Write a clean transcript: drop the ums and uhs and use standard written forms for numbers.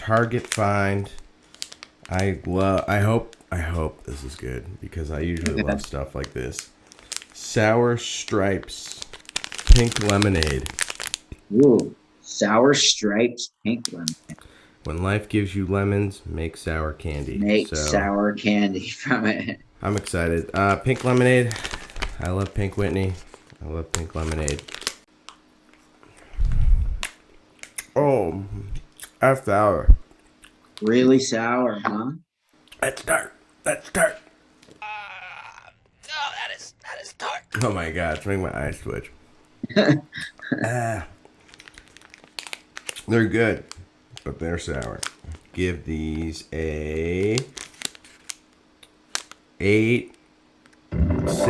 Target find. I hope this is good because I usually love stuff like this. Sour Stripes Pink Lemonade. Ooh, sour stripes pink lemon. When life gives you lemons, make sour candy. Make So sour candy from it. I'm excited. Pink lemonade. I love Pink Whitney. I love pink lemonade. Oh, that's sour. Really sour, huh? That's tart. That's tart. That is tart. Oh my god, it's making my eyes twitch. Ah, they're good, but they're sour. Give these a 8, 6.